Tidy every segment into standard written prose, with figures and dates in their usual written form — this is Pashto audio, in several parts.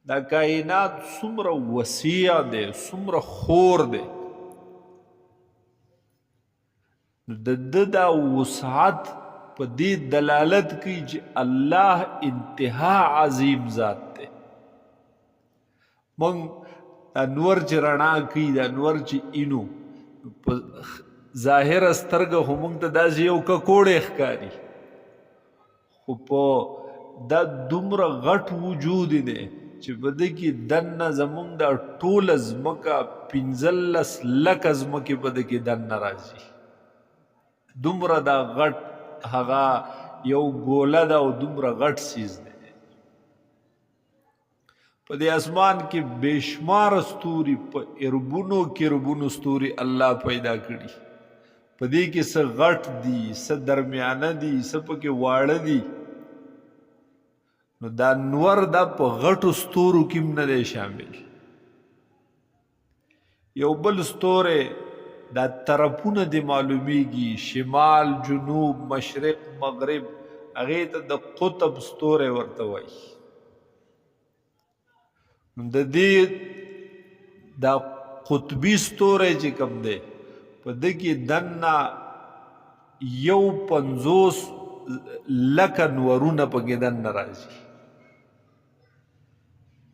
دا کائنات څومره وسیع دی، څومره خور دی. نو د ده دا وسعت په دې دلالت کوي چې الله انتها عظیم ذات دی. موږ دا نور چې رڼا کوي، دا نور چې اینو په ظاهره سترګه خو موږ ته داسې یو ککوړی ښکاري، خو په دا دومره غټ وجود دی چې په ده کې دننه زموږ دا ټوله ځمکه 15 لکه ځمکې په ده کې دننه راځي. دومره دا غټ هغه یو ګوله ده او دومره غټ سیز دی. په دې اسمان کې بېشمار ستوري، په اربونو کربونو ستوري الله پیدا کړي. په دې کې څه غټ دي، څه درمیانه دي، څه پکې واړه دي. نو دا نور دا په غټو ستورو کې هم نه دی شامل. یو بل ستوری دا طرفونه دې معلومیږي، شمال، جنوب، مشرق، مغرب، هغې ته د قطب ستوری ورته وایي. د دې دا قطبي ستوری چې کوم دی په ده کې دننه 50 لکه نورونه پکې دننه راځي.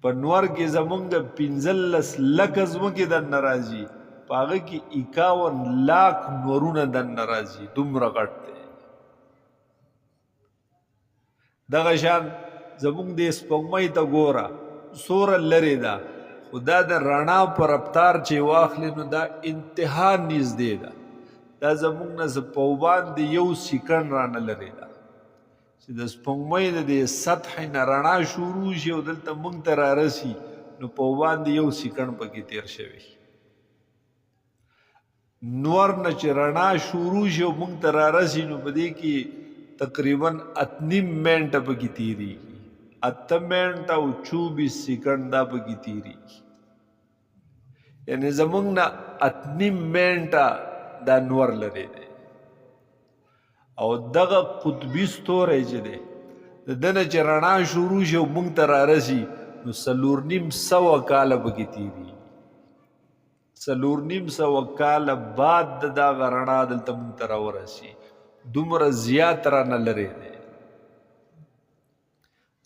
په نور کې زمونږ 15 لکه ځمکې دننه راځي، په هغه کې 51 لاک نورونه دننه راځي. دومره غټ دی. دغه شان زمونږ د سپوږمۍ ته ګوره څومره لرې ده، خو دا د رڼا په رفتار چې واخلي نو دا انتها نږدې ده. دا زمونږ نه په وباندې 1 سیکنډ رانه لرې ده چې د سپوږمۍ د دې سطحې نه رڼا شروع شي او دلته موږ ته رارسي، نو په وباندې 1 سیکنډ پکې تیر شوی. نور نه چې رڼا شروع شي او موږ ته رارسي نو په دې کې تقریبا 8.5 منټه پکې تیریږي. 8 منټه او 24 سیکنډ دا پکې تیریږي. یعنې زمونږ نه 8.5 منټه دا نور لرې دی. او دغه قطبي ستوری چې دی د ده نه چې رڼا شروع شي او موږ ته رارسي نو 4.5 کاله پکې تیریږي. 4.5 کاله بعد د دغه رڼا دلته موږ ته راورسي. دومره زیات رانه لرې دی.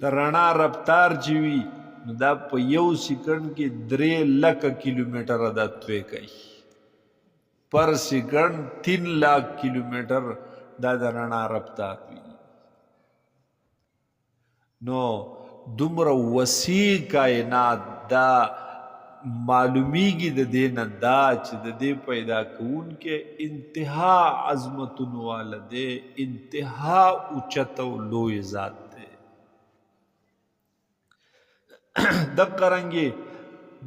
د رڼا رفتار چې وي نو دا په 1 سیکنډ کې 3 لکه کیلومیټره دا توی کوي. پر سیکنډ 3 لاک کیلومیټر دا د رڼا رفتار وي. نو دومره وسیع کائنات دا معلومیږي د دې نه دا چې د دې پیدا کوونکی انتها عظمتونو والا دی، انتها اوچت او لوی ذات دی. دغه رنګې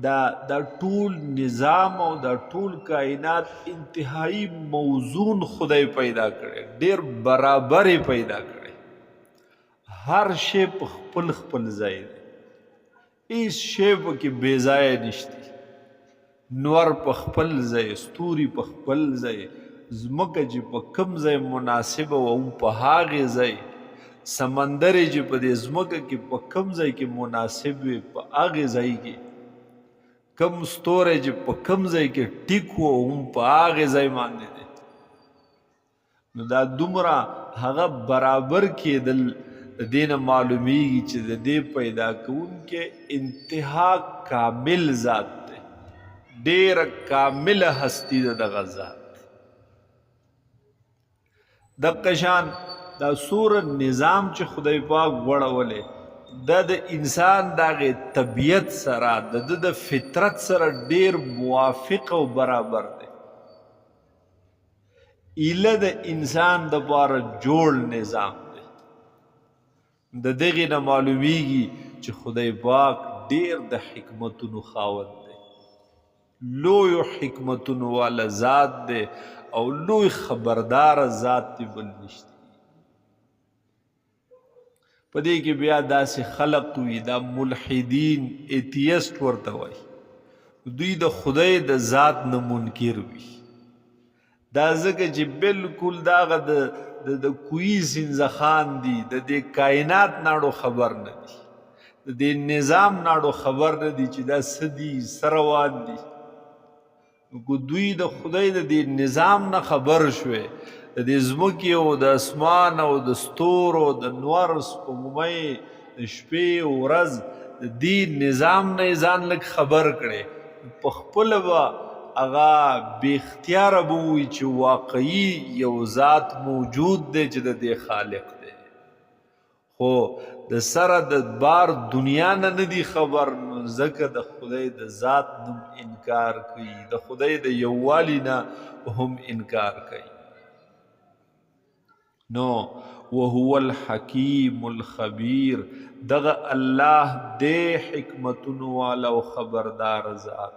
دا ټول نظام او دا ټول کائنات انتهایی موزون خدای پیدا کړی، ډیر برابر پیدا کړی. هر شی په خپل خپل ځای دی، هیڅ شی پکې بې ځایه نشته. نور په خپل ځای، ستوري په خپل ځای، ځمکه چې په کوم ځای مناسبه وه هم په هغې ځای، سمندر چې په دې ځمکه کې په کوم ځای کې مناسب وي په هغې ځای کې، کم ستوری چې په کم ځای کې ټیک و هم په هغې ځای باندې دی. نو دا دومره هغه برابر کېدل د دې نه معلومیږي چې د دې پیدا کوونکی انتها کامل ذات دی، ډېره کامله هستي ده دغه ذات. دغه شان دا سوره نظام چې خدای پاک غوړولی دا د انسان دغه طبیعت سره د فطرت سره ډیر موافق او برابر دی. ایله د انسان دپاره جوړ نظام دی. د دغې نه معلومیږي چې خدای پاک ډیر د حکمتونو خاوند دی، لویو حکمتونو والا ذات دی او لوی خبردار ذات دی، بل نشته. په دې کې بیا داسې خلق وي، دا ملحدین ایتیسټ ورته وایي، دوی د خدای د ذات نه منکر وي. دا ځکه چې بالکل دغه د کوی زنځخان دي، د دې کائنات ناړو خبر نه دي. د دې نظام ناړو خبر نه دي چې دا څه دي څه روان دي. نو دوی د خدای د دې نظام نه خبر شوې، د دې ځمکې او د اسمان او د ستورو د نور سپوږمۍ د شپې او ورځ د دې نظام نه یې ځان لږ خبر کړی، په خپله به هغه بې اختیاره به ووایي چې واقعي یو ذات موجود دی چې د دې خالق دی. خو د سره د بار دنیا نه دی خبر، نو ځکه د خدای د ذات نوم انکار کوي، د خدای د یووالي نه هم انکار کوي. نو وهو الحکیم الخبیر، دغه الله دې حکمتونو والا او خبردار ذات